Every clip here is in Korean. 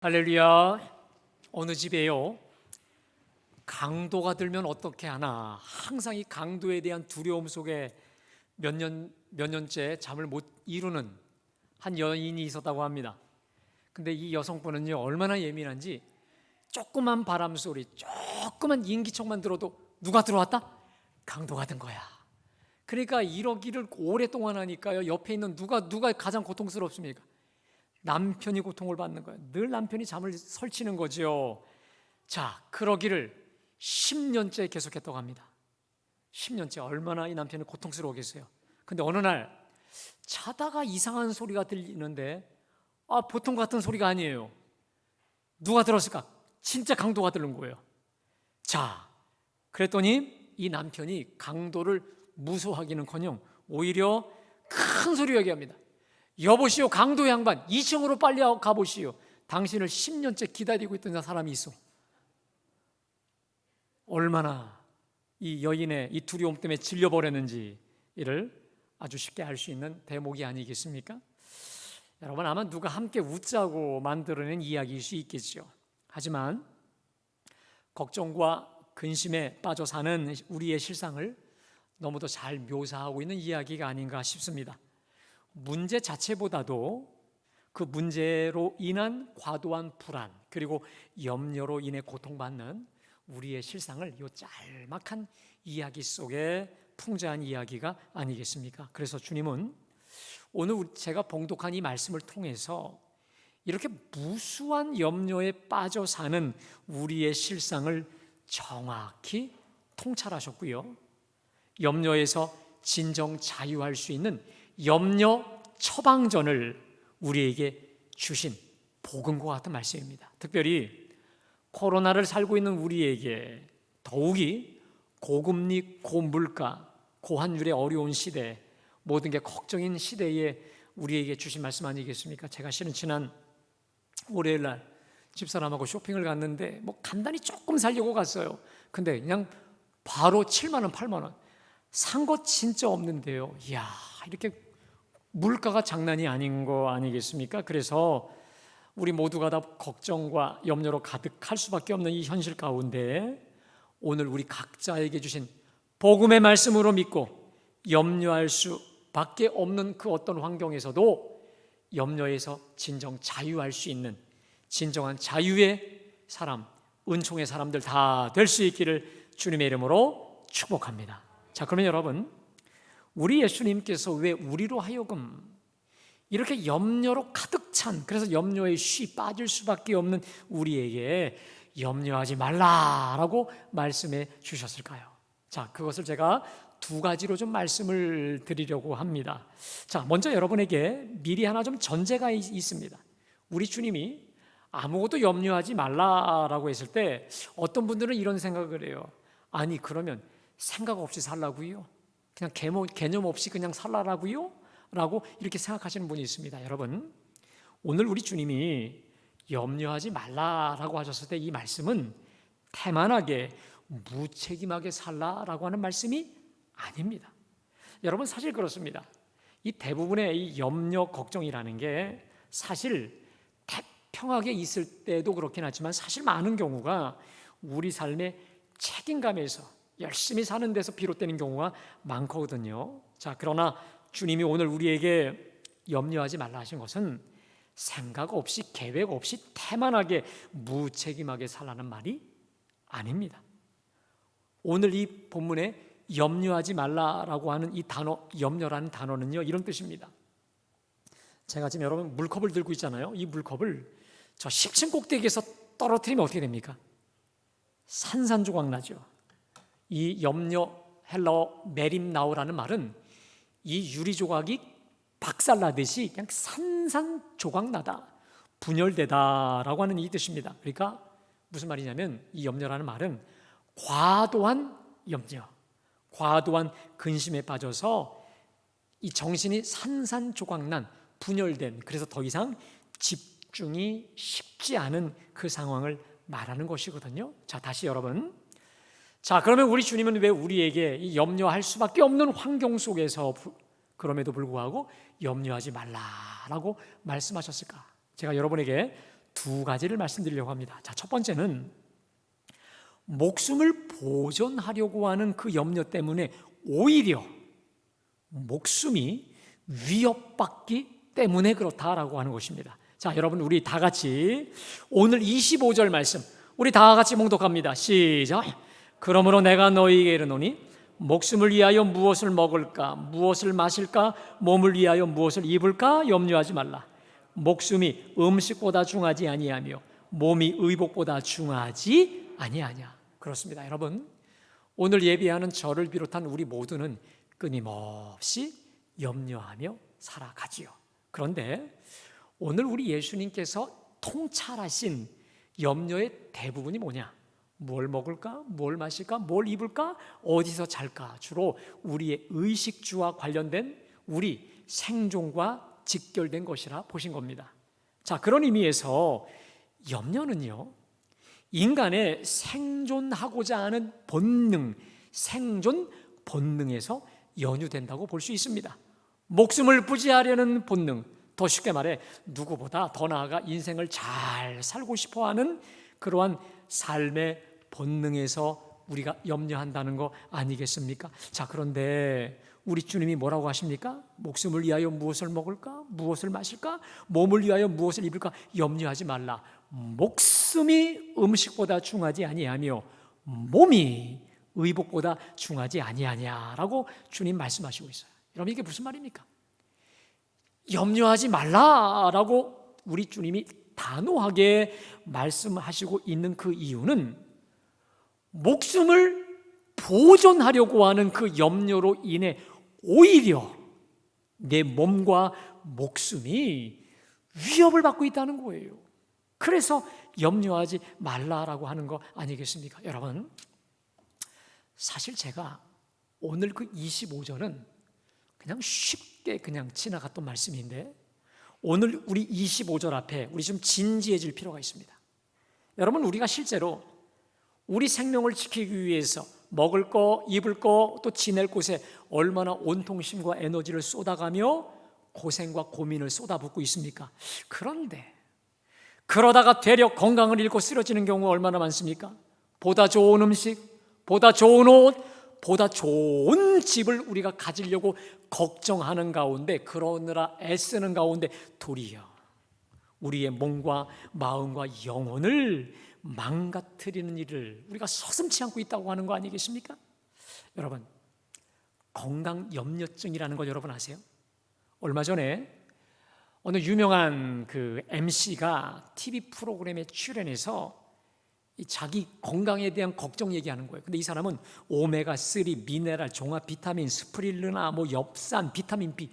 할렐루야. 어느 집에요, 강도가 들면 어떻게 하나, 항상 이 강도에 대한 두려움 속에 몇 년째 잠을 못 이루는 한 여인이 있었다고 합니다. 근데 이 여성분은요, 얼마나 예민한지 조그만 바람 소리, 조그만 인기척만 들어도 누가 들어왔다? 강도가 든 거야. 그러니까 이러기를 오랫동안 하니까요, 옆에 있는 누가 가장 고통스럽습니까? 남편이 고통을 받는 거예요. 늘 남편이 잠을 설치는 거죠. 자, 그러기를 10년째 계속했다고 합니다. 10년째. 얼마나 이 남편이 고통스러우겠어요. 근데 어느 날 자다가 이상한 소리가 들리는데, 보통 같은 소리가 아니에요. 누가 들었을까? 진짜 강도가 들은 거예요. 자, 그랬더니 이 남편이 강도를 무서워하기는커녕 오히려 큰 소리로 얘기합니다. 여보시오, 강도 양반, 2층으로 빨리 가보시오. 당신을 10년째 기다리고 있던 사람이 있어. 얼마나 이 여인의 이 두려움 때문에 질려버렸는지 이를 아주 쉽게 알 수 있는 대목이 아니겠습니까? 여러분, 아마 누가 함께 웃자고 만들어낸 이야기일 수 있겠죠. 하지만 걱정과 근심에 빠져 사는 우리의 실상을 너무도 잘 묘사하고 있는 이야기가 아닌가 싶습니다. 문제 자체보다도 그 문제로 인한 과도한 불안, 그리고 염려로 인해 고통받는 우리의 실상을 이 짤막한 이야기 속에 풍자한 이야기가 아니겠습니까? 그래서 주님은 오늘 제가 봉독한 이 말씀을 통해서 이렇게 무수한 염려에 빠져 사는 우리의 실상을 정확히 통찰하셨고요, 염려에서 진정 자유할 수 있는 염려 처방전을 우리에게 주신 복음과 같은 말씀입니다. 특별히 코로나를 살고 있는 우리에게 더욱이 고금리, 고물가, 고환율의 어려운 시대, 모든 게 걱정인 시대에 우리에게 주신 말씀 아니겠습니까? 제가 실은 지난 월요일 날 집사람하고 쇼핑을 갔는데 간단히 조금 살려고 갔어요. 근데 그냥 바로 7만 원, 8만 원. 산 거 진짜 없는데요. 이야, 이렇게 물가가 장난이 아닌 거 아니겠습니까? 그래서 우리 모두가 다 걱정과 염려로 가득할 수밖에 없는 이 현실 가운데 오늘 우리 각자에게 주신 복음의 말씀으로 믿고 염려할 수밖에 없는 그 어떤 환경에서도 염려에서 진정 자유할 수 있는 진정한 자유의 사람, 은총의 사람들 다 될 수 있기를 주님의 이름으로 축복합니다. 자, 그러면 여러분, 우리 예수님께서 왜 우리로 하여금 이렇게 염려로 가득 찬, 그래서 염려에 쉬 빠질 수밖에 없는 우리에게 염려하지 말라라고 말씀해 주셨을까요? 자, 그것을 제가 두 가지로 좀 말씀을 드리려고 합니다. 자, 먼저 여러분에게 미리 하나 좀 전제가 있습니다. 우리 주님이 아무것도 염려하지 말라라고 했을 때 어떤 분들은 이런 생각을 해요. 아니, 그러면 생각 없이 살라고요? 그냥 개념 없이 그냥 살라라고요? 라고 이렇게 생각하시는 분이 있습니다. 여러분, 오늘 우리 주님이 염려하지 말라라고 하셨을 때 이 말씀은 태만하게 무책임하게 살라라고 하는 말씀이 아닙니다. 여러분, 사실 그렇습니다. 이 대부분의 이 염려, 걱정이라는 게 사실 태평하게 있을 때도 그렇긴 하지만 사실 많은 경우가 우리 삶의 책임감에서 열심히 사는 데서 비롯되는 경우가 많거든요. 자, 그러나 주님이 오늘 우리에게 염려하지 말라 하신 것은 생각 없이 계획 없이 태만하게 무책임하게 살라는 말이 아닙니다. 오늘 이 본문에 염려하지 말라라고 하는 이 단어, 염려라는 단어는요, 이런 뜻입니다. 제가 지금 여러분 물컵을 들고 있잖아요. 이 물컵을 저 10층 꼭대기에서 떨어뜨리면 어떻게 됩니까? 산산조각 나죠. 이 염려, 헬라어 메림나우라는 말은 이 유리 조각이 박살나듯이 그냥 산산조각 나다, 분열되다라고 하는 이 뜻입니다. 그러니까 무슨 말이냐면 이 염려라는 말은 과도한 염려, 과도한 근심에 빠져서 이 정신이 산산조각난, 분열된, 그래서 더 이상 집중이 쉽지 않은 그 상황을 말하는 것이거든요. 자, 다시 여러분, 자, 그러면 우리 주님은 왜 우리에게 이 염려할 수밖에 없는 환경 속에서 그럼에도 불구하고 염려하지 말라라고 말씀하셨을까? 제가 여러분에게 두 가지를 말씀드리려고 합니다. 자, 첫 번째는 목숨을 보존하려고 하는 그 염려 때문에 오히려 목숨이 위협받기 때문에 그렇다라고 하는 것입니다. 자, 여러분, 우리 다 같이 오늘 25절 말씀 우리 다 같이 봉독합니다. 시작. 그러므로 내가 너희에게 이르노니 목숨을 위하여 무엇을 먹을까, 무엇을 마실까, 몸을 위하여 무엇을 입을까 염려하지 말라. 목숨이 음식보다 중하지 아니하며 몸이 의복보다 중하지 아니하냐. 그렇습니다. 여러분, 오늘 예배하는 저를 비롯한 우리 모두는 끊임없이 염려하며 살아가지요. 그런데 오늘 우리 예수님께서 통찰하신 염려의 대부분이 뭐냐? 뭘 먹을까? 뭘 마실까? 뭘 입을까? 어디서 잘까? 주로 우리의 의식주와 관련된 우리 생존과 직결된 것이라 보신 겁니다. 자, 그런 의미에서 염려는요, 인간의 생존하고자 하는 본능, 생존 본능에서 연유된다고 볼 수 있습니다. 목숨을 부지하려는 본능, 더 쉽게 말해 누구보다 더 나아가 인생을 잘 살고 싶어하는 그러한 삶의 본능에서 우리가 염려한다는 거 아니겠습니까? 자, 그런데 우리 주님이 뭐라고 하십니까? 목숨을 위하여 무엇을 먹을까? 무엇을 마실까? 몸을 위하여 무엇을 입을까? 염려하지 말라. 목숨이 음식보다 중하지 아니하며 몸이 의복보다 중하지 아니하냐라고 주님 말씀하시고 있어요. 여러분, 이게 무슨 말입니까? 염려하지 말라라고 우리 주님이 단호하게 말씀하시고 있는 그 이유는 목숨을 보존하려고 하는 그 염려로 인해 오히려 내 몸과 목숨이 위협을 받고 있다는 거예요. 그래서 염려하지 말라라고 하는 거 아니겠습니까? 여러분, 사실 제가 오늘 그 25절은 그냥 쉽게 그냥 지나갔던 말씀인데 오늘 우리 25절 앞에 우리 좀 진지해질 필요가 있습니다. 여러분, 우리가 실제로 우리 생명을 지키기 위해서 먹을 거, 입을 거, 또 지낼 곳에 얼마나 온통심과 에너지를 쏟아가며 고생과 고민을 쏟아붓고 있습니까? 그런데 그러다가 되려 건강을 잃고 쓰러지는 경우가 얼마나 많습니까? 보다 좋은 음식, 보다 좋은 옷, 보다 좋은 집을 우리가 가지려고 걱정하는 가운데, 그러느라 애쓰는 가운데 도리어 우리의 몸과 마음과 영혼을 망가뜨리는 일을 우리가 서슴지 않고 있다고 하는 거 아니겠습니까? 여러분, 건강염려증이라는 걸 여러분 아세요? 얼마 전에 어느 유명한 그 MC가 TV 프로그램에 출연해서 자기 건강에 대한 걱정 얘기하는 거예요. 근데 이 사람은 오메가3, 미네랄, 종합 비타민, 스프릴루나, 엽산, 비타민 B,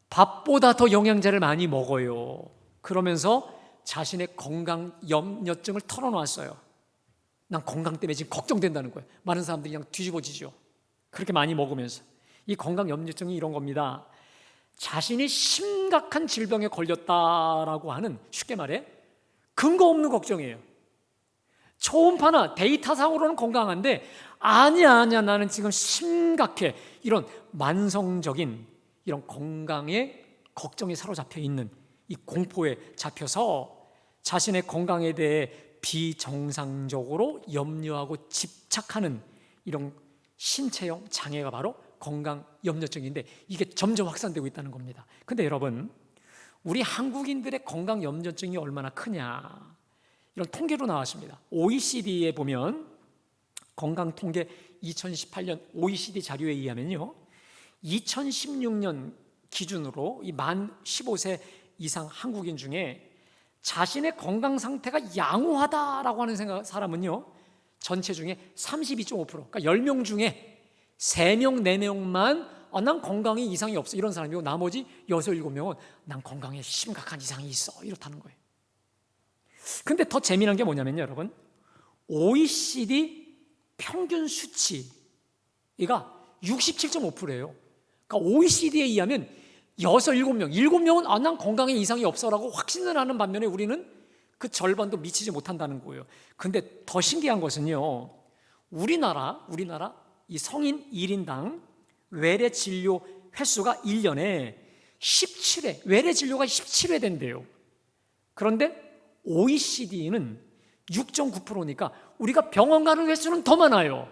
밥보다 더 영양제를 많이 먹어요. 그러면서 자신의 건강 염려증을 털어놓았어요. 난 건강 때문에 지금 걱정된다는 거예요. 많은 사람들이 그냥 뒤집어지죠. 그렇게 많이 먹으면서. 이 건강 염려증이 이런 겁니다. 자신이 심각한 질병에 걸렸다라고 하는, 쉽게 말해 근거 없는 걱정이에요. 초음파나 데이터상으로는 건강한데 아니야 나는 지금 심각해, 이런 만성적인 이런 건강에 걱정이 사로잡혀 있는 이 공포에 잡혀서 자신의 건강에 대해 비정상적으로 염려하고 집착하는 이런 신체형 장애가 바로 건강염려증인데, 이게 점점 확산되고 있다는 겁니다. 근데 여러분, 우리 한국인들의 건강염려증이 얼마나 크냐, 이런 통계로 나왔습니다. OECD에 보면 건강통계 2018년 OECD 자료에 의하면요, 2016년 기준으로 이 만 15세 이상 한국인 중에 자신의 건강 상태가 양호하다라고 하는 사람은요, 전체 중에 32.5%, 그러니까 10명 중에 3명, 4명만 난 건강에 이상이 없어, 이런 사람이고, 나머지 6, 7명은 난 건강에 심각한 이상이 있어, 이렇다는 거예요. 근데 더 재미난 게 뭐냐면요, 여러분, OECD 평균 수치가 67.5%예요. 그러니까 OECD에 의하면 6, 7명, 7명은 난 건강에 이상이 없어라고 확신을 하는 반면에 우리는 그 절반도 미치지 못한다는 거예요. 근데 더 신기한 것은요, 우리나라 이 성인 1인당 외래 진료 횟수가 1년에 17회, 외래 진료가 17회 된대요. 그런데 OECD는 6.9%니까 우리가 병원 가는 횟수는 더 많아요.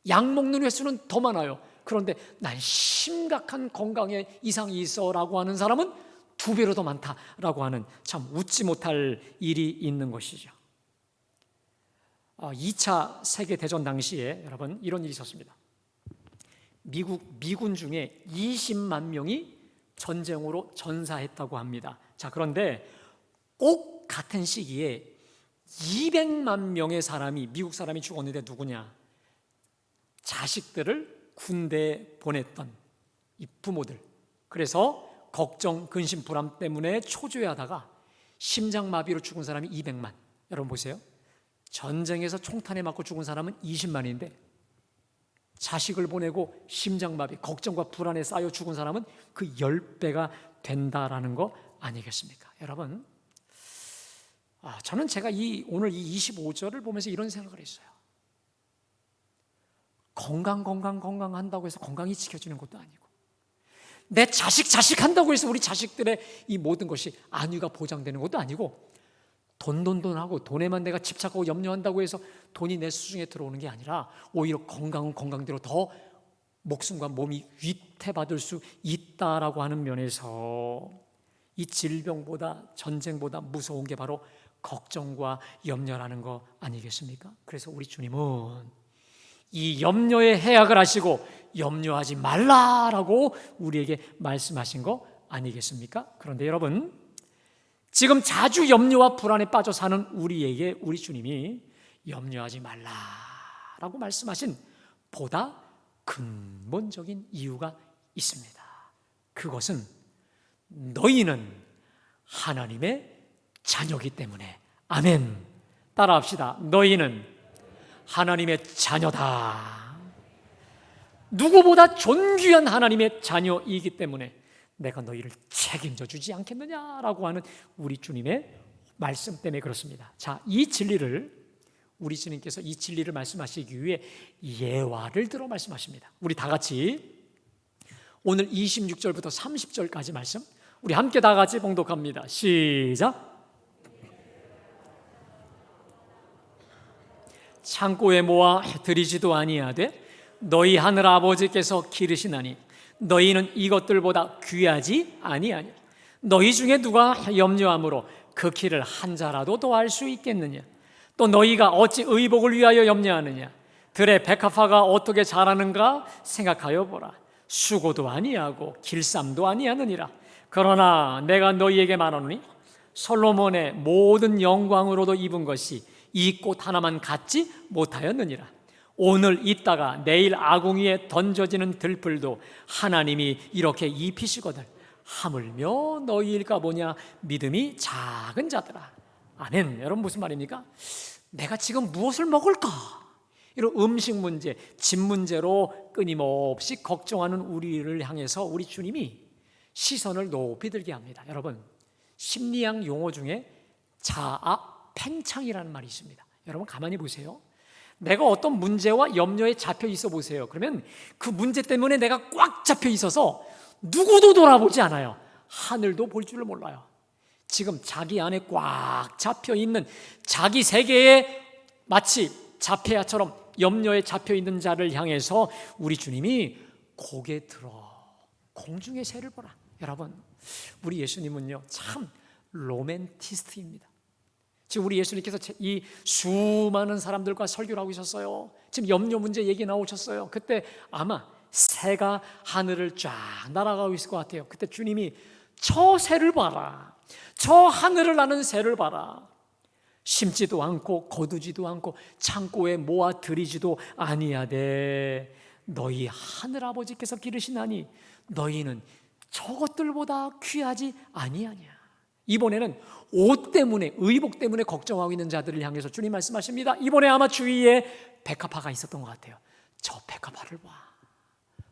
약 먹는 횟수는 더 많아요. 그런데 난 심각한 건강에 이상이 있어라고 하는 사람은 2배로 더 많다라고 하는 참 웃지 못할 일이 있는 것이죠. 2차 세계대전 당시에 여러분 이런 일이 있었습니다. 미군 중에 20만 명이 전쟁으로 전사했다고 합니다. 자, 그런데 꼭 같은 시기에 200만 명의 사람이, 미국 사람이 죽었는데 누구냐? 자식들을 군대에 보냈던 이 부모들. 그래서 걱정, 근심, 불안 때문에 초조해하다가 심장마비로 죽은 사람이 200만. 여러분 보세요. 전쟁에서 총탄에 맞고 죽은 사람은 20만인데 자식을 보내고 심장마비, 걱정과 불안에 쌓여 죽은 사람은 그 10배가 된다라는 거 아니겠습니까? 여러분, 저는 제가 오늘 이 25절을 보면서 이런 생각을 했어요. 건강 한다고 해서 건강이 지켜지는 것도 아니고, 내 자식 한다고 해서 우리 자식들의 이 모든 것이 안위가 보장되는 것도 아니고, 돈 하고 돈에만 내가 집착하고 염려한다고 해서 돈이 내 수중에 들어오는 게 아니라 오히려 건강은 건강대로 더 목숨과 몸이 위태받을 수 있다라고 하는 면에서 이 질병보다 전쟁보다 무서운 게 바로 걱정과 염려라는 거 아니겠습니까? 그래서 우리 주님은 이 염려의 해악을 하시고 염려하지 말라라고 우리에게 말씀하신 거 아니겠습니까? 그런데 여러분, 지금 자주 염려와 불안에 빠져 사는 우리에게 우리 주님이 염려하지 말라라고 말씀하신 보다 근본적인 이유가 있습니다. 그것은 너희는 하나님의 자녀이기 때문에. 아멘. 따라합시다. 너희는 하나님의 자녀다. 누구보다 존귀한 하나님의 자녀이기 때문에 내가 너희를 책임져 주지 않겠느냐라고 하는 우리 주님의 말씀 때문에 그렇습니다. 자, 이 진리를 우리 주님께서 이 진리를 말씀하시기 위해 예화를 들어 말씀하십니다. 우리 다 같이 오늘 26절부터 30절까지 말씀 우리 함께 다 같이 봉독합니다. 시작. 창고에 모아 들이지도 아니하되 너희 하늘 아버지께서 기르시나니 너희는 이것들보다 귀하지 아니하냐. 너희 중에 누가 염려함으로 그 키를 한 자라도 더할 수 있겠느냐. 또 너희가 어찌 의복을 위하여 염려하느냐. 들의 백합화가 어떻게 자라는가 생각하여 보라. 수고도 아니하고 길쌈도 아니하느니라. 그러나 내가 너희에게 말하노니 솔로몬의 모든 영광으로도 입은 것이 이 꽃 하나만 갖지 못하였느니라. 오늘 있다가 내일 아궁이에 던져지는 들풀도 하나님이 이렇게 입히시거든 하물며 너희일까 보냐. 믿음이 작은 자들아. 아멘. 여러분 무슨 말입니까? 내가 지금 무엇을 먹을까? 이런 음식 문제, 집 문제로 끊임없이 걱정하는 우리를 향해서 우리 주님이 시선을 높이 들게 합니다. 여러분, 심리학 용어 중에 자아 팽창이라는 말이 있습니다. 여러분 가만히 보세요. 내가 어떤 문제와 염려에 잡혀 있어 보세요. 그러면 그 문제 때문에 내가 꽉 잡혀 있어서 누구도 돌아보지 않아요. 하늘도 볼 줄을 몰라요. 지금 자기 안에 꽉 잡혀 있는 자기 세계에 마치 자폐아처럼 염려에 잡혀 있는 자를 향해서 우리 주님이 고개 들어 공중의 새를 보라. 여러분, 우리 예수님은요 참 로맨티스트입니다. 지금 우리 예수님께서 이 수많은 사람들과 설교를 하고 있었어요. 지금 염려 문제 얘기 나오셨어요. 그때 아마 새가 하늘을 쫙 날아가고 있을 것 같아요. 그때 주님이 저 새를 봐라. 저 하늘을 나는 새를 봐라. 심지도 않고 거두지도 않고 창고에 모아 들이지도 아니하되 너희 하늘 아버지께서 기르시나니 너희는 저것들보다 귀하지 아니하냐. 이번에는 옷 때문에, 의복 때문에 걱정하고 있는 자들을 향해서 주님 말씀하십니다. 이번에 아마 주위에 백합화가 있었던 것 같아요. 저 백합화를 봐.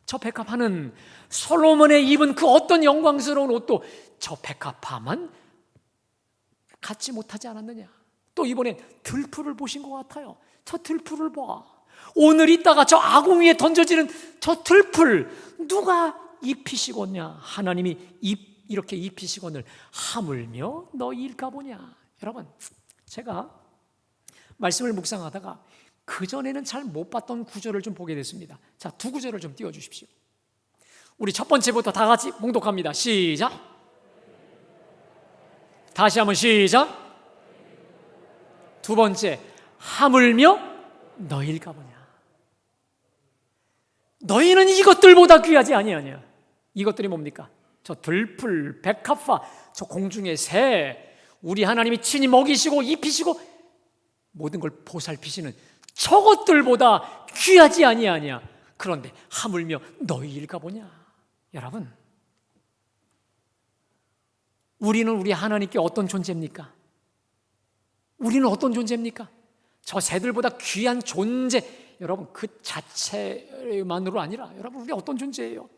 저 백합화는 솔로몬의 입은 그 어떤 영광스러운 옷도 저 백합화만 갖지 못하지 않았느냐. 또 이번엔 들풀을 보신 것 같아요. 저 들풀을 봐. 오늘 있다가 저 아궁이에 던져지는 저 들풀 누가 입히시겠냐. 하나님이 이렇게 입히시거늘 하물며 너희일까 보냐. 여러분, 제가 말씀을 묵상하다가 그전에는 잘 못 봤던 구절을 좀 보게 됐습니다. 자, 두 구절을 좀 띄워주십시오. 우리 첫 번째부터 다 같이 봉독합니다. 시작. 다시 한번 시작. 두 번째, 하물며 너희일까 보냐. 너희는 이것들보다 귀하지 아니하냐. 이것들이 뭡니까? 저 들풀, 백합화, 저 공중의 새, 우리 하나님이 친히 먹이시고 입히시고 모든 걸 보살피시는 저것들보다 귀하지 아니하냐. 그런데 하물며 너희일까 보냐. 여러분, 우리는 우리 하나님께 어떤 존재입니까? 우리는 어떤 존재입니까? 저 새들보다 귀한 존재, 여러분 그 자체만으로 아니라 여러분 우리 어떤 존재예요?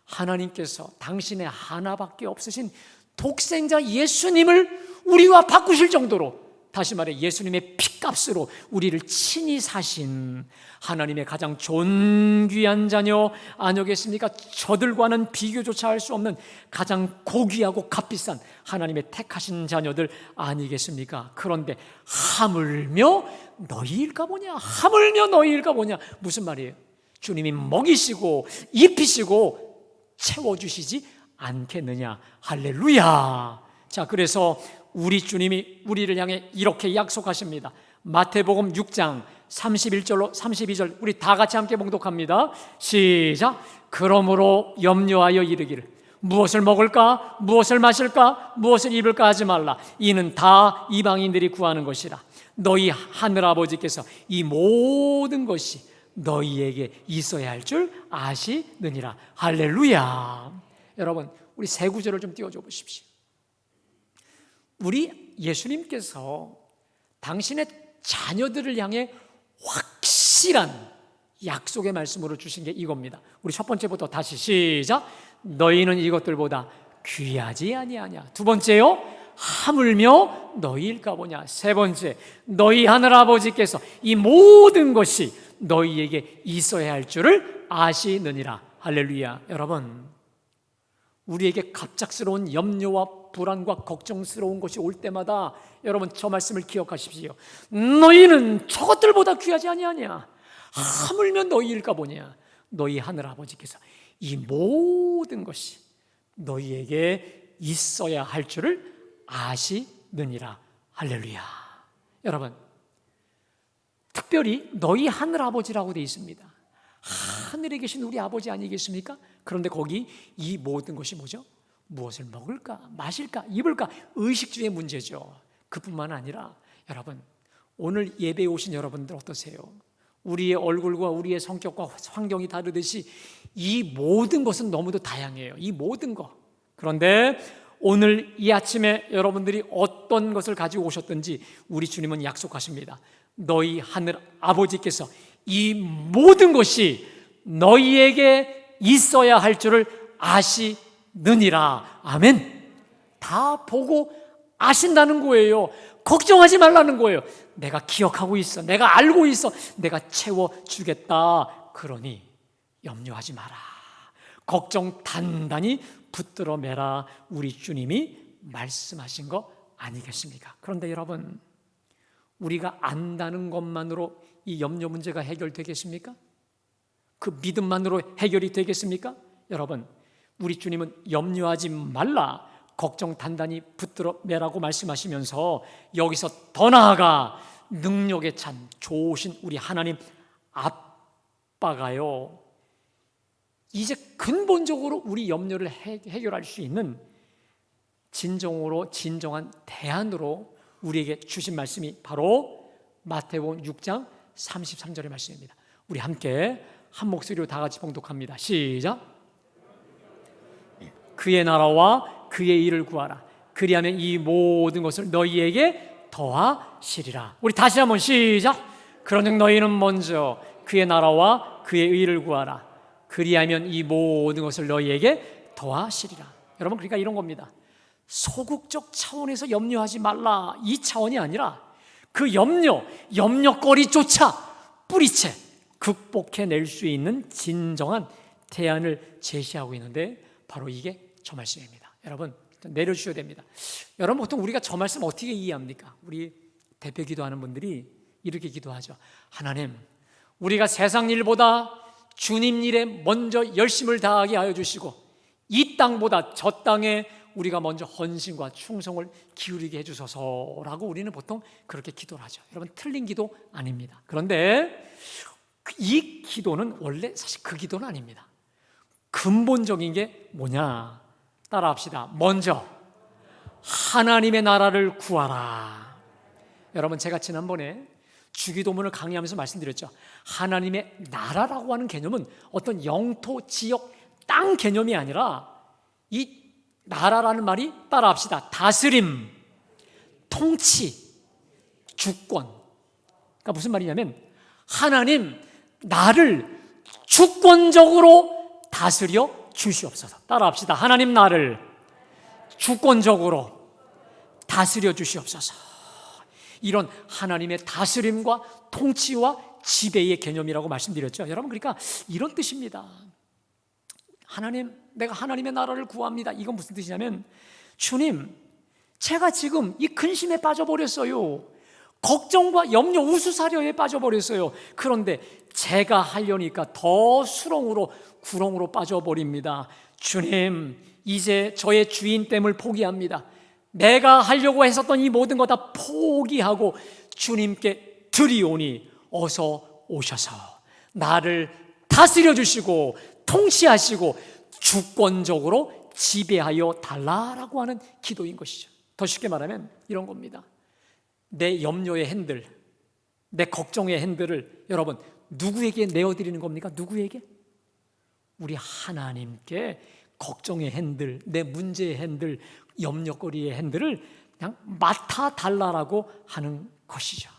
하나님께서 당신의 하나밖에 없으신 독생자 예수님을 우리와 바꾸실 정도로, 다시 말해 예수님의 피값으로 우리를 친히 사신 하나님의 가장 존귀한 자녀 아니겠습니까? 저들과는 비교조차 할 수 없는 가장 고귀하고 값비싼 하나님의 택하신 자녀들 아니겠습니까? 그런데 하물며 너희일까 보냐. 하물며 너희일까 보냐. 무슨 말이에요? 주님이 먹이시고 입히시고 채워주시지 않겠느냐. 할렐루야. 자, 그래서 우리 주님이 우리를 향해 이렇게 약속하십니다. 마태복음 6장 31절로 32절 우리 다 같이 함께 봉독합니다. 시작. 그러므로 염려하여 이르기를 무엇을 먹을까, 무엇을 마실까, 무엇을 입을까 하지 말라. 이는 다 이방인들이 구하는 것이라. 너희 하늘아버지께서 이 모든 것이 너희에게 있어야 할 줄 아시느니라. 할렐루야. 여러분, 우리 세 구절을 좀 띄워줘 보십시오. 우리 예수님께서 당신의 자녀들을 향해 확실한 약속의 말씀으로 주신 게 이겁니다. 우리 첫 번째부터 다시 시작. 너희는 이것들보다 귀하지 아니하냐. 두 번째요, 하물며 너희일까 보냐. 세 번째, 너희 하늘아버지께서 이 모든 것이 너희에게 있어야 할 줄을 아시느니라. 할렐루야. 여러분, 우리에게 갑작스러운 염려와 불안과 걱정스러운 것이 올 때마다 여러분 저 말씀을 기억하십시오. 너희는 저것들보다 귀하지 아니하냐. 하물며 너희일까 보냐. 너희 하늘아버지께서 이 모든 것이 너희에게 있어야 할 줄을 아시느니라. 할렐루야. 여러분, 특별히 너희 하늘아버지라고 되어 있습니다. 하늘에 계신 우리 아버지 아니겠습니까? 그런데 거기 이 모든 것이 뭐죠? 무엇을 먹을까, 마실까, 입을까, 의식주의 문제죠. 그뿐만 아니라 여러분, 오늘 예배에 오신 여러분들 어떠세요? 우리의 얼굴과 우리의 성격과 환경이 다르듯이 이 모든 것은 너무도 다양해요. 이 모든 것. 그런데 오늘 이 아침에 여러분들이 어떤 것을 가지고 오셨든지 우리 주님은 약속하십니다. 너희 하늘 아버지께서 이 모든 것이 너희에게 있어야 할 줄을 아시느니라. 아멘. 다 보고 아신다는 거예요. 걱정하지 말라는 거예요. 내가 기억하고 있어. 내가 알고 있어. 내가 채워주겠다. 그러니 염려하지 마라. 걱정 단단히 붙들어 매라. 우리 주님이 말씀하신 거 아니겠습니까? 그런데 여러분, 우리가 안다는 것만으로 이 염려 문제가 해결되겠습니까? 그 믿음만으로 해결이 되겠습니까? 여러분, 우리 주님은 염려하지 말라, 걱정 단단히 붙들어 매라고 말씀하시면서 여기서 더 나아가 능력에 찬 좋으신 우리 하나님 아빠가요, 이제 근본적으로 우리 염려를 해결할 수 있는 진정한 대안으로 우리에게 주신 말씀이 바로 마태복음 6장 33절의 말씀입니다. 우리 함께 한 목소리로 다 같이 봉독합니다. 시작. 그의 나라와 그의 일을 구하라. 그리하면 이 모든 것을 너희에게 더하시리라. 우리 다시 한번 시작. 그런즉 너희는 먼저 그의 나라와 그의 의를 구하라. 그리하면 이 모든 것을 너희에게 더하시리라. 여러분, 그러니까 이런 겁니다. 소극적 차원에서 염려하지 말라, 이 차원이 아니라 그 염려거리조차 뿌리채 극복해낼 수 있는 진정한 대안을 제시하고 있는데 바로 이게 저 말씀입니다. 여러분, 내려주셔야 됩니다. 여러분, 보통 우리가 저 말씀 어떻게 이해합니까? 우리 대표 기도하는 분들이 이렇게 기도하죠. 하나님, 우리가 세상 일보다 주님 일에 먼저 열심을 다하게 하여 주시고 이 땅보다 저 땅에 우리가 먼저 헌신과 충성을 기울이게 해주소서라고 우리는 보통 그렇게 기도를 하죠. 여러분, 틀린 기도 아닙니다. 그런데 이 기도는 원래 사실 그 기도는 아닙니다. 근본적인 게 뭐냐? 따라합시다. 먼저 하나님의 나라를 구하라. 여러분, 제가 지난번에 주기도문을 강의하면서 말씀드렸죠. 하나님의 나라라고 하는 개념은 어떤 영토, 지역, 땅 개념이 아니라 이 나라라는 말이 따라합시다. 다스림, 통치, 주권. 그러니까 무슨 말이냐면 하나님, 나를 주권적으로 다스려 주시옵소서. 따라합시다. 하나님, 나를 주권적으로 다스려 주시옵소서. 이런 하나님의 다스림과 통치와 지배의 개념이라고 말씀드렸죠. 여러분, 그러니까 이런 뜻입니다. 하나님, 내가 하나님의 나라를 구합니다. 이건 무슨 뜻이냐면, 주님, 제가 지금 이 근심에 빠져버렸어요. 걱정과 염려, 우수사려에 빠져버렸어요. 그런데 제가 하려니까 더 수렁으로, 구렁으로 빠져버립니다. 주님, 이제 저의 주인됨을 포기합니다. 내가 하려고 했었던 이 모든 거 다 포기하고 주님께 드리오니 어서 오셔서 나를 다스려 주시고 통치하시고 주권적으로 지배하여 달라라고 하는 기도인 것이죠. 더 쉽게 말하면 이런 겁니다. 내 염려의 핸들, 내 걱정의 핸들을 여러분 누구에게 내어드리는 겁니까? 누구에게? 우리 하나님께 걱정의 핸들, 내 문제의 핸들, 염려거리의 핸들을 그냥 맡아달라고 하는 것이죠.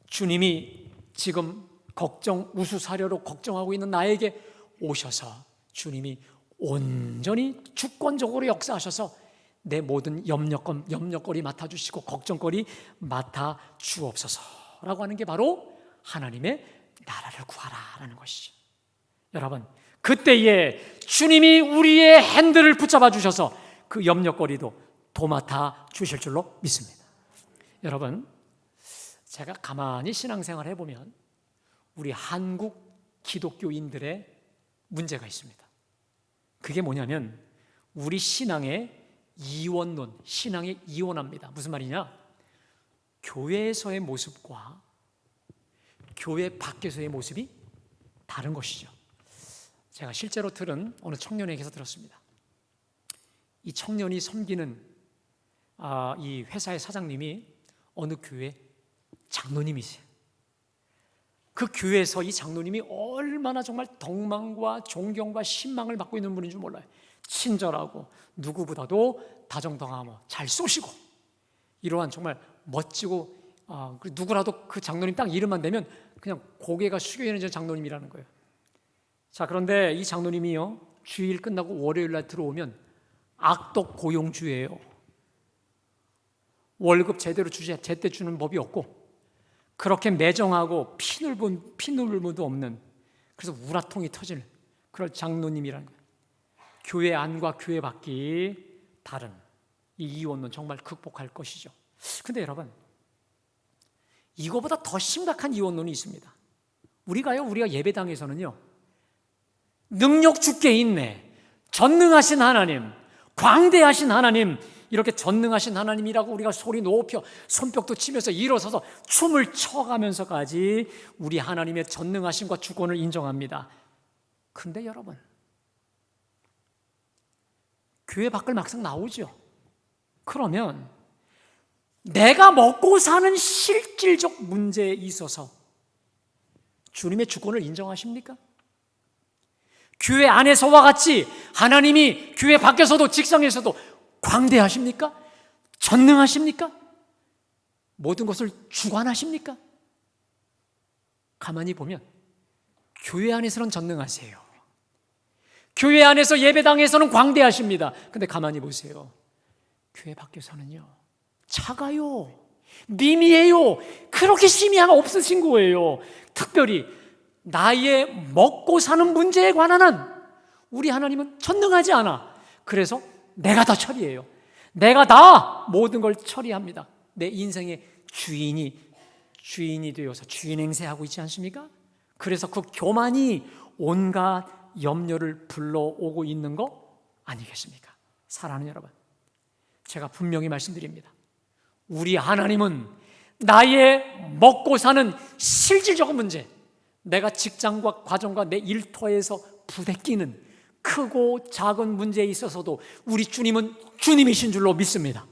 주님이 지금 걱정, 우수사려로 걱정하고 있는 나에게 오셔서 주님이 온전히 주권적으로 역사하셔서 내 모든 염려거리 맡아주시고 걱정거리 맡아주옵소서라고 하는 게 바로 하나님의 나라를 구하라라는 것이죠. 여러분, 그때에 주님이 우리의 핸들을 붙잡아 주셔서 그 염려거리도 도맡아 주실 줄로 믿습니다. 여러분, 제가 가만히 신앙생활 해보면 우리 한국 기독교인들의 문제가 있습니다. 그게 뭐냐면 우리 신앙의 이원론, 신앙이 이원합니다. 무슨 말이냐? 교회에서의 모습과 교회 밖에서의 모습이 다른 것이죠. 제가 실제로 들은 어느 청년에게서 들었습니다. 이 청년이 섬기는 이 회사의 사장님이 어느 교회 장로님이세요. 그 교회에서 이 장로님이 얼마나 정말 덕망과 존경과 신망을 받고 있는 분인 줄 몰라요. 친절하고 누구보다도 다정다감하고 잘 쏘시고 이러한 정말 멋지고 누구라도 그 장로님 딱 이름만 대면 그냥 고개가 숙여있는 장로님이라는 거예요. 자, 그런데 이 장로님이요, 주일 끝나고 월요일 날 들어오면 악덕 고용주예요. 월급 제대로 제때 주는 법이 없고 그렇게 매정하고 피눈물도 없는, 그래서 우라통이 터질 그럴 장로님이라는 거예요. 교회 안과 교회 밖이 다른 이 이원론 정말 극복할 것이죠. 근데 여러분, 이거보다 더 심각한 이원론이 있습니다. 우리가 예배당에서는요, 능력 주께 있네, 전능하신 하나님, 광대하신 하나님, 이렇게 전능하신 하나님이라고 우리가 소리 높여 손뼉도 치면서 일어서서 춤을 춰가면서까지 우리 하나님의 전능하심과 주권을 인정합니다. 근데 여러분, 교회 밖을 막상 나오죠. 그러면 내가 먹고 사는 실질적 문제에 있어서 주님의 주권을 인정하십니까? 교회 안에서와 같이 하나님이 교회 밖에서도 직성에서도 광대하십니까? 전능하십니까? 모든 것을 주관하십니까? 가만히 보면 교회 안에서는 전능하세요. 교회 안에서 예배당에서는 광대하십니다. 근데 가만히 보세요. 교회 밖에서는요, 작아요, 미미해요. 그렇게 심의가 없으신 거예요. 특별히 나의 먹고 사는 문제에 관한 한 우리 하나님은 전능하지 않아. 그래서 내가 다 처리해요. 내가 다 모든 걸 처리합니다. 내 인생의 주인이 되어서 주인 행세하고 있지 않습니까? 그래서 그 교만이 온갖 염려를 불러오고 있는 거 아니겠습니까? 사랑하는 여러분, 제가 분명히 말씀드립니다. 우리 하나님은 나의 먹고 사는 실질적인 문제, 내가 직장과 가정과 내 일터에서 부대끼는 크고 작은 문제에 있어서도 우리 주님은 주님이신 줄로 믿습니다.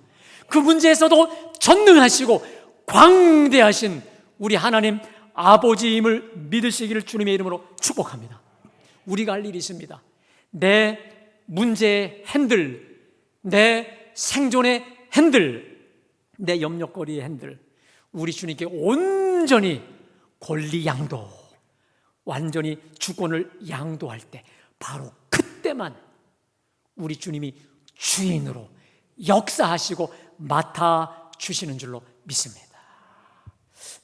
그 문제에서도 전능하시고 광대하신 우리 하나님 아버지임을 믿으시기를 주님의 이름으로 축복합니다. 우리가 할 일이 있습니다. 내 문제의 핸들, 내 생존의 핸들, 내 염려거리의 핸들, 우리 주님께 온전히 권리 양도, 완전히 주권을 양도할 때, 바로 그때만 우리 주님이 주인으로 역사하시고 맡아주시는 줄로 믿습니다.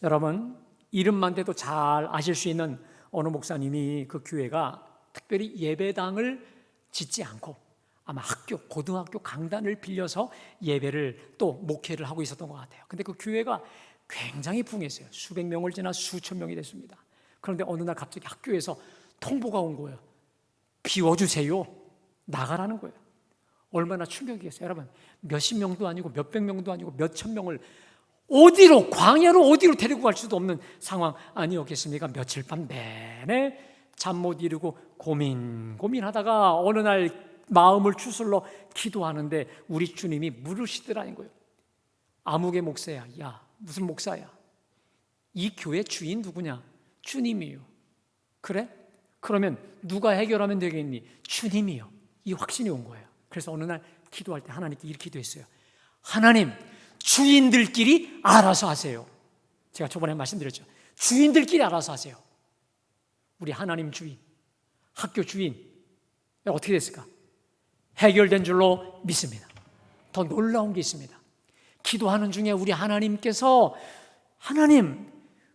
여러분, 이름만 대도 잘 아실 수 있는 어느 목사님이 그 교회가 특별히 예배당을 짓지 않고 아마 학교, 고등학교 강단을 빌려서 예배를 또 목회를 하고 있었던 것 같아요. 근데 그 교회가 굉장히 붕했어요. 수백 명을 지나 수천 명이 됐습니다. 그런데 어느 날 갑자기 학교에서 통보가 온 거예요. 비워주세요. 나가라는 거예요. 얼마나 충격이겠어요. 여러분, 몇십 명도 아니고 몇백 명도 아니고 몇천 명을 어디로, 광야로 어디로 데리고 갈 수도 없는 상황 아니었겠습니까? 며칠 밤 내내 잠 못 이루고 고민하다가 어느 날 마음을 추슬러 기도하는데 우리 주님이 물으시더라는 거예요. 아무개 목사야. 야, 무슨 목사야? 이 교회 주인 누구냐? 주님이요. 그래? 그러면 누가 해결하면 되겠니? 주님이요. 이 확신이 온 거예요. 그래서 어느 날 기도할 때 하나님께 이렇게 기도했어요. 하나님, 주인들끼리 알아서 하세요. 제가 저번에 말씀드렸죠. 주인들끼리 알아서 하세요. 우리 하나님 주인, 학교 주인, 어떻게 됐을까? 해결된 줄로 믿습니다. 더 놀라운 게 있습니다. 기도하는 중에 우리 하나님께서, 하나님,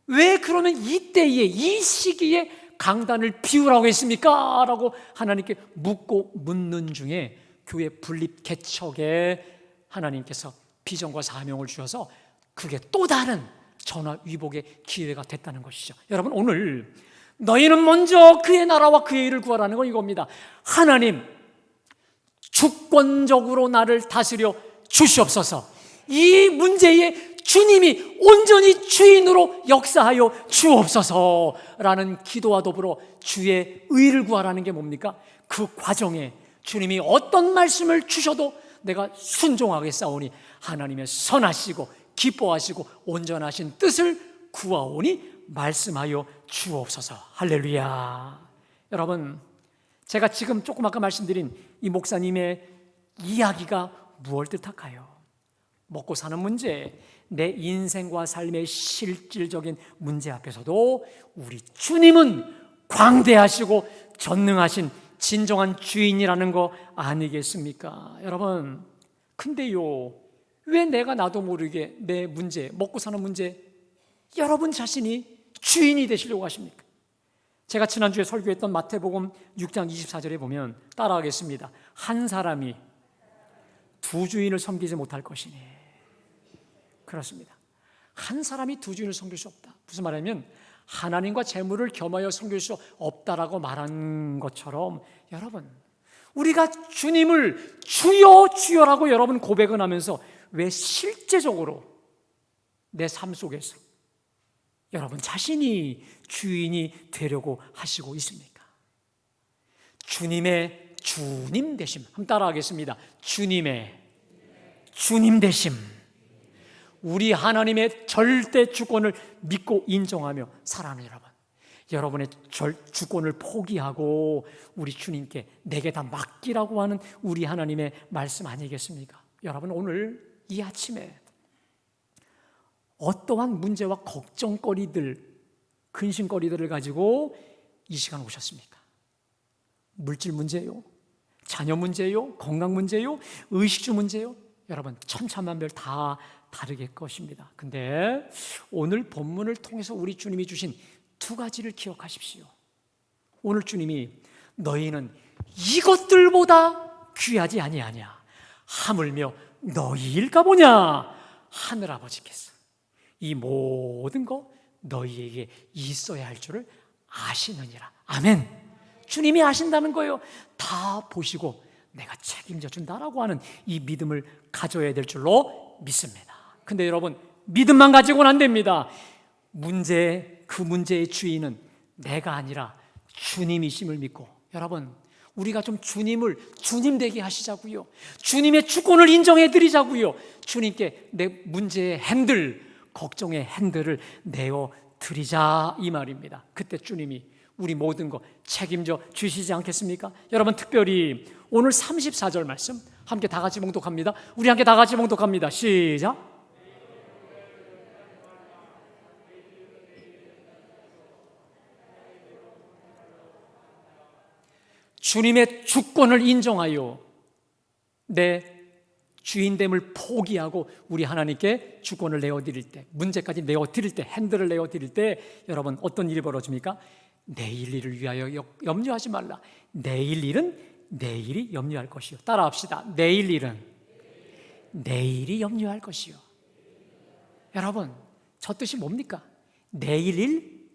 왜 그러면 이때에, 이 시기에 강단을 비우라고 했습니까? 라고 하나님께 묻는 중에 교회 분립 개척에 하나님께서 비전과 사명을 주셔서 그게 또 다른 전화위복의 기회가 됐다는 것이죠. 여러분, 오늘 너희는 먼저 그의 나라와 그의 일을 구하라는 건 이겁니다. 하나님, 주권적으로 나를 다스려 주시옵소서. 이 문제에 주님이 온전히 주인으로 역사하여 주옵소서라는 기도와 더불어 주의 의를 구하라는 게 뭡니까? 그 과정에 주님이 어떤 말씀을 주셔도 내가 순종하겠사오니 하나님의 선하시고 기뻐하시고 온전하신 뜻을 구하오니 말씀하여 주옵소서. 할렐루야. 여러분, 제가 지금 조금 아까 말씀드린 이 목사님의 이야기가 무엇을 뜻할까요? 먹고 사는 문제, 내 인생과 삶의 실질적인 문제 앞에서도 우리 주님은 광대하시고 전능하신 진정한 주인이라는 거 아니겠습니까? 여러분, 근데요, 왜 내가 나도 모르게 내 문제, 먹고 사는 문제, 여러분 자신이 주인이 되시려고 하십니까? 제가 지난주에 설교했던 마태복음 6장 24절에 보면 따라하겠습니다. 한 사람이 두 주인을 섬기지 못할 것이니. 그렇습니다. 한 사람이 두 주인을 섬길 수 없다. 무슨 말이냐면 하나님과 재물을 겸하여 섬길 수 없다라고 말한 것처럼, 여러분, 우리가 주님을 주여 주여라고 여러분 고백은 하면서 왜 실제적으로 내 삶 속에서 여러분 자신이 주인이 되려고 하시고 있습니까? 주님의 주님 되심. 한번 따라하겠습니다. 주님의 주님 되심. 우리 하나님의 절대 주권을 믿고 인정하며 살아가는 여러분, 여러분의 주권을 포기하고 우리 주님께 내게 다 맡기라고 하는 우리 하나님의 말씀 아니겠습니까? 여러분, 오늘 이 아침에 어떠한 문제와 걱정거리들, 근심거리들을 가지고 이 시간 오셨습니까? 물질 문제요? 자녀 문제요? 건강 문제요? 의식주 문제요? 여러분, 천차만별 다 다르게 것입니다. 근데 오늘 본문을 통해서 우리 주님이 주신 두 가지를 기억하십시오. 오늘 주님이 너희는 이것들보다 귀하지 아니하냐? 하물며 너희일까 보냐? 하늘 아버지께서 이 모든 거 너희에게 있어야 할 줄을 아시느니라. 아멘. 주님이 아신다는 거예요. 다 보시고 내가 책임져 준다라고 하는 이 믿음을 가져야 될 줄로 믿습니다. 근데 여러분, 믿음만 가지고는 안 됩니다. 그 문제의 주인은 내가 아니라 주님이심을 믿고, 여러분, 우리가 좀 주님을 주님 되게 하시자고요. 주님의 주권을 인정해 드리자고요. 주님께 내 문제의 핸들, 걱정의 핸들을 내어 드리자, 이 말입니다. 그때 주님이 우리 모든 거 책임져 주시지 않겠습니까? 여러분, 특별히 오늘 34절 말씀 함께 다 같이 봉독합니다. 우리 함께 다 같이 봉독합니다. 시작. 주님의 주권을 인정하여 내 주인됨을 포기하고 우리 하나님께 주권을 내어드릴 때, 문제까지 내어드릴 때, 핸들을 내어드릴 때, 여러분, 어떤 일이 벌어집니까? 내일 일을 위하여 염려하지 말라. 내일 일은 내일이 염려할 것이요. 따라합시다. 내일 일은 내일이 염려할 것이요. 여러분, 저 뜻이 뭡니까? 내일 일,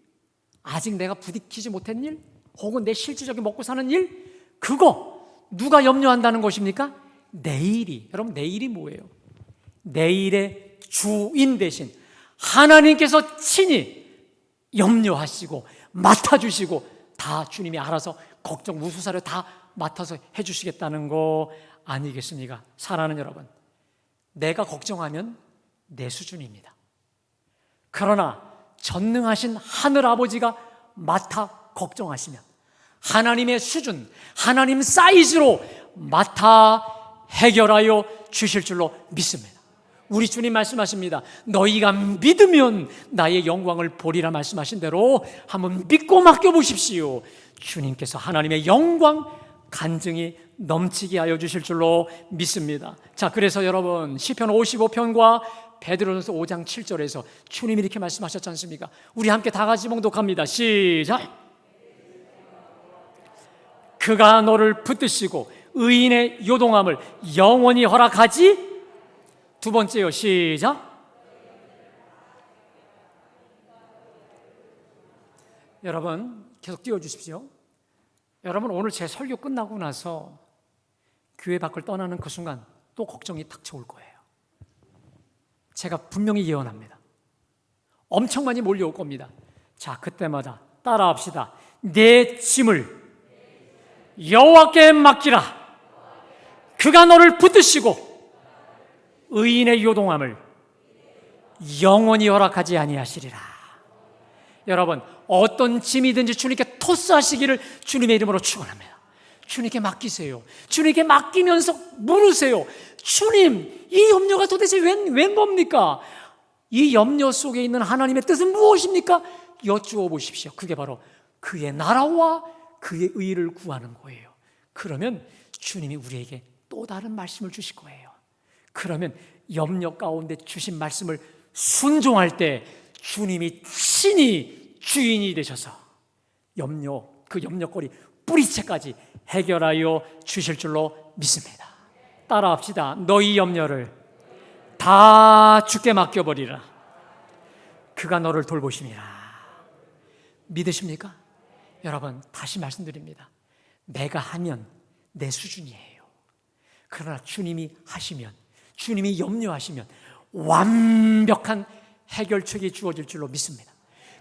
아직 내가 부딪히지 못한 일, 혹은 내 실질적인 먹고 사는 일, 그거 누가 염려한다는 것입니까? 내일이. 여러분, 내일이 뭐예요? 내일의 주인 대신 하나님께서 친히 염려하시고 맡아주시고 다 주님이 알아서 걱정 무수사를 다 맡아서 해주시겠다는 거 아니겠습니까? 사랑하는 여러분, 내가 걱정하면 내 수준입니다. 그러나 전능하신 하늘 아버지가 맡아 걱정하시면 하나님의 수준, 하나님 사이즈로 맡아 해결하여 주실 줄로 믿습니다. 우리 주님 말씀하십니다. 너희가 믿으면 나의 영광을 보리라 말씀하신 대로 한번 믿고 맡겨보십시오. 주님께서 하나님의 영광 간증이 넘치게 하여 주실 줄로 믿습니다. 자, 그래서 여러분, 시편 55편과 베드로전서 5장 7절에서 주님이 이렇게 말씀하셨지 않습니까? 우리 함께 다 같이 봉독합니다. 시작. 그가 너를 붙드시고 의인의 요동함을 영원히 허락하지. 두 번째요. 시작. 여러분, 계속 띄워주십시오. 여러분, 오늘 제 설교 끝나고 나서 교회 밖을 떠나는 그 순간 또 걱정이 닥쳐올 거예요. 제가 분명히 예언합니다. 엄청 많이 몰려올 겁니다. 자, 그때마다 따라합시다. 내 짐을 여호와께 맡기라. 그가 너를 붙드시고 의인의 요동함을 영원히 허락하지 아니하시리라. 여러분, 어떤 짐이든지 주님께 토스하시기를 주님의 이름으로 축원합니다. 주님께 맡기세요. 주님께 맡기면서 물으세요. 주님, 이 염려가 도대체 웬 겁니까? 이 염려 속에 있는 하나님의 뜻은 무엇입니까? 여쭈어 보십시오. 그게 바로 그의 나라와 그의 의를 구하는 거예요. 그러면 주님이 우리에게 또 다른 말씀을 주실 거예요. 그러면 염려 가운데 주신 말씀을 순종할 때 주님이 친히 주인이 되셔서 그 염려거리 뿌리채까지 해결하여 주실 줄로 믿습니다. 따라합시다. 너희 염려를 다 주께 맡겨버리라. 그가 너를 돌보심이라. 믿으십니까? 여러분, 다시 말씀드립니다. 내가 하면 내 수준이에요. 그러나 주님이 하시면, 주님이 염려하시면 완벽한 해결책이 주어질 줄로 믿습니다.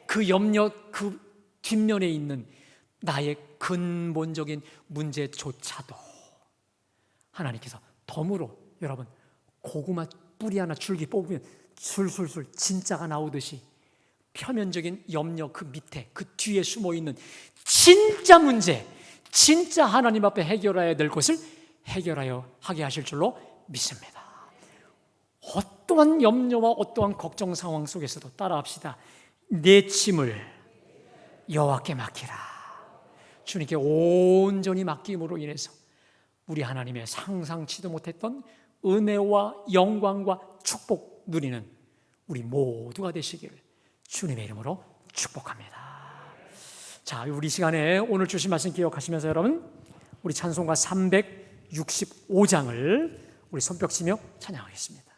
그 염려, 그 뒷면에 있는 나의 근본적인 문제조차도 하나님께서 덤으로, 여러분, 고구마 뿌리 하나 줄기 뽑으면 술술술 진짜가 나오듯이 표면적인 염려 그 밑에, 그 뒤에 숨어있는 진짜 문제, 진짜 하나님 앞에 해결해야 될 것을 해결하여 하게 하실 줄로 믿습니다. 어떠한 염려와 어떠한 걱정 상황 속에서도 따라합시다. 내 짐을 여호와께 맡기라. 주님께 온전히 맡김으로 인해서 우리 하나님의 상상치도 못했던 은혜와 영광과 축복 누리는 우리 모두가 되시기를 주님의 이름으로 축복합니다. 자, 우리 시간에 오늘 주신 말씀 기억하시면서 여러분, 우리 찬송가 365장을 우리 손뼉치며 찬양하겠습니다.